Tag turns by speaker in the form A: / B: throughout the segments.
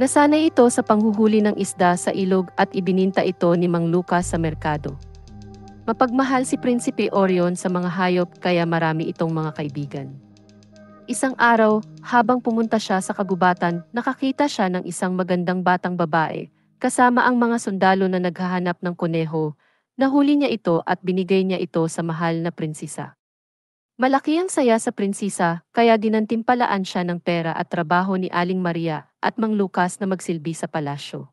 A: Nasanay ito sa panghuhuli ng isda sa ilog at ibininta ito ni Mang Lucas sa merkado. Mapagmahal si Prinsipe Orion sa mga hayop kaya marami itong mga kaibigan. Isang araw, habang pumunta siya sa kagubatan, nakakita siya ng isang magandang batang babae, kasama ang mga sundalo na naghahanap ng kuneho. Nahuli niya ito at binigay niya ito sa mahal na prinsesa. Malaki ang saya sa prinsesa, kaya dinantimpalaan siya ng pera at trabaho ni Aling Maria at Mang Lucas na magsilbi sa palasyo.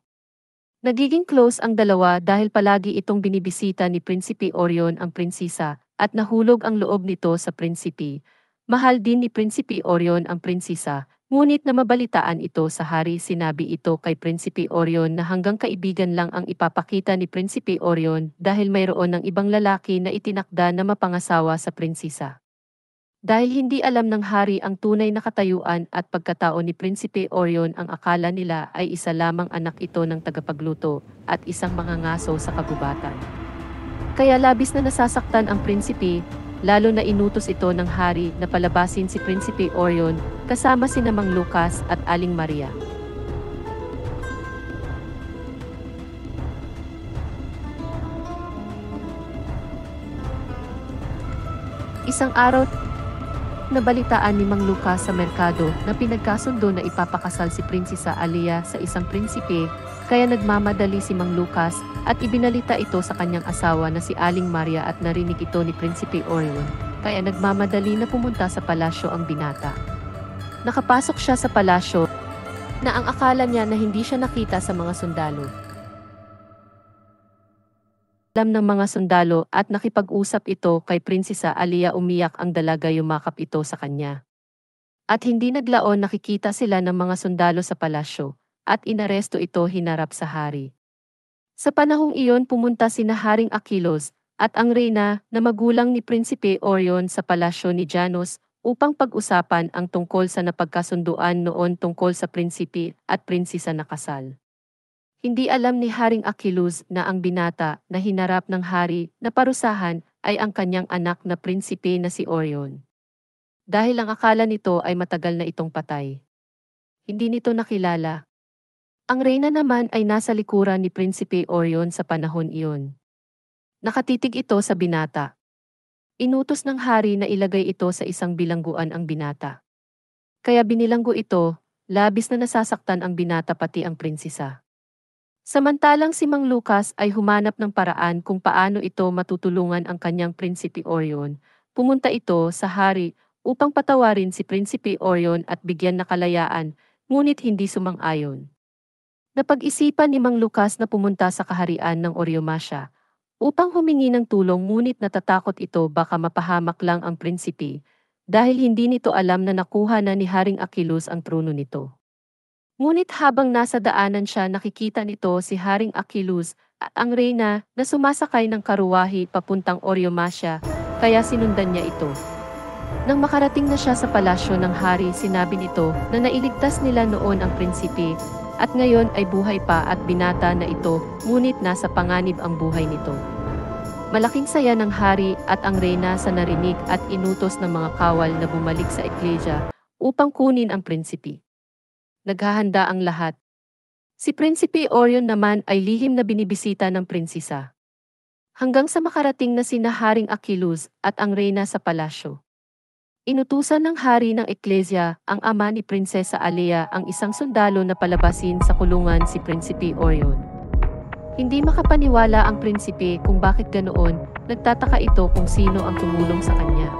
A: Nagiging close ang dalawa dahil palagi itong binibisita ni Prinsipe Orion ang prinsesa at nahulog ang loob nito sa prinsipe. Mahal din ni Prinsipe Orion ang prinsesa, ngunit na mabalitaan ito sa hari sinabi ito kay Prinsipe Orion na hanggang kaibigan lang ang ipapakita ni Prinsipe Orion dahil mayroon ng ibang lalaki na itinakda na mapangasawa sa prinsesa. Dahil hindi alam ng hari ang tunay na katayuan at pagkatao ni Prinsipe Orion ang akala nila ay isa lamang anak ito ng tagapagluto at isang mangangaso sa kagubatan. Kaya labis na nasasaktan ang prinsipe, lalo na inutos ito ng hari na palabasin si Prinsipe Orion kasama sina Mang Lucas at Aling Maria. Isang araw, nabalitaan ni Mang Lucas sa merkado na pinagkasundo na ipapakasal si Prinsesa Alia sa isang prinsipe, kaya nagmamadali si Mang Lucas at ibinalita ito sa kanyang asawa na si Aling Maria at narinig ito ni Prinsipe Orion, kaya nagmamadali na pumunta sa palasyo ang binata. Nakapasok siya sa palasyo na ang akala niya na hindi siya nakita sa mga sundalo. Alam ng mga sundalo at nakipag-usap ito kay Prinsesa Alia umiyak ang dalaga yumakap ito sa kanya. At hindi naglaon nakikita sila ng mga sundalo sa palasyo at inaresto ito hinarap sa hari. Sa panahong iyon pumunta sina Haring Achilos at ang reyna na magulang ni Prinsipe Orion sa palasyo ni Janos upang pag-usapan ang tungkol sa napagkasunduan noon tungkol sa prinsipe at prinsesa na kasal. Hindi alam ni Haring Achilos na ang binata na hinarap ng hari na parusahan ay ang kanyang anak na prinsipe na si Orion. Dahil ang akala nito ay matagal na itong patay. Hindi nito nakilala. Ang reyna naman ay nasa likuran ni Prinsipe Orion sa panahon iyon. Nakatitig ito sa binata. Inutos ng hari na ilagay ito sa isang bilangguan ang binata. Kaya binilanggo ito, labis na nasasaktan ang binata pati ang prinsesa. Samantalang si Mang Lucas ay humanap ng paraan kung paano ito matutulungan ang kanyang Prinsipe Orion. Pumunta ito sa hari upang patawarin si Prinsipe Orion at bigyan na kalayaan, ngunit hindi sumang-ayon. Napag-isipan ni Mang Lucas na pumunta sa kaharian ng Oryomasya upang humingi ng tulong ngunit natatakot ito baka mapahamak lang ang prinsipe dahil hindi nito alam na nakuha na ni Haring Achilos ang trono nito. Ngunit habang nasa daanan siya nakikita nito si Haring Achilos at ang reyna na sumasakay ng karuwahe papuntang Oryomasya, kaya sinundan niya ito. Nang makarating na siya sa palasyo ng hari sinabi nito na nailigtas nila noon ang prinsipe at ngayon ay buhay pa at binata na ito, ngunit nasa panganib ang buhay nito. Malaking saya ng hari at ang reyna sa narinig at inutos ng mga kawal na bumalik sa eklesia upang kunin ang prinsipe. Naghahanda ang lahat. Si Prinsipe Orion naman ay lihim na binibisita ng prinsesa. Hanggang sa makarating na sina Haring Achilos at ang reyna sa palasyo. Inutusan ng hari ng eklesia ang ama ni Prinsesa Alia ang isang sundalo na palabasin sa kulungan si Prinsipe Orion. Hindi makapaniwala ang prinsipe kung bakit ganoon, nagtataka ito kung sino ang tumulong sa kanya.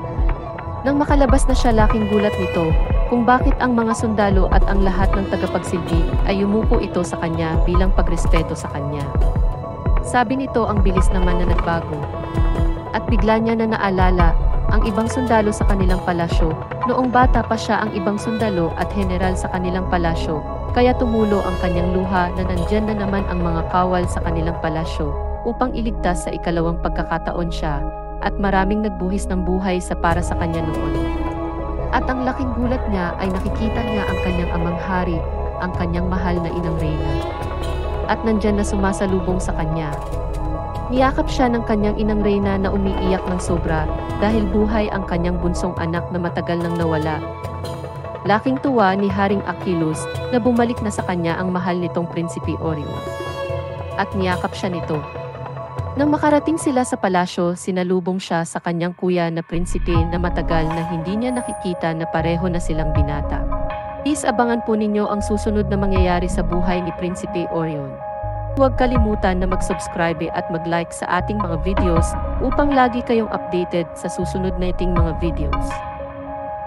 A: Nang makalabas na siya laking gulat nito, kung bakit ang mga sundalo at ang lahat ng tagapagsilbi ay yumuko ito sa kanya bilang pagrespeto sa kanya. Sabi nito ang bilis naman na nagbago. At bigla niya na naalala ang ibang sundalo sa kanilang palasyo, noong bata pa siya ang ibang sundalo at general sa kanilang palasyo, kaya tumulo ang kanyang luha na nandyan na naman ang mga kawal sa kanilang palasyo upang iligtas sa ikalawang pagkakataon siya at maraming nagbuhis ng buhay sa para sa kanya noon. At ang laking gulat niya ay nakikita niya ang kanyang amang hari, ang kanyang mahal na inang reyna. At nandyan na sumasalubong sa kanya. Niyakap siya ng kanyang inang reyna na umiiyak ng sobra dahil buhay ang kanyang bunsong anak na matagal nang nawala. Laking tuwa ni Haring Achilles na bumalik na sa kanya ang mahal nitong Prinsipe Orion. At niyakap siya nito. Nang makarating sila sa palasyo, sinalubong siya sa kanyang kuya na prinsipe na matagal na hindi niya nakikita na pareho na silang binata. Please abangan po ninyo ang susunod na mangyayari sa buhay ni Prinsipe Orion. Huwag kalimutan na mag-subscribe at mag-like sa ating mga videos upang lagi kayong updated sa susunod na iting mga videos.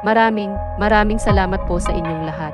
A: Maraming salamat po sa inyong lahat.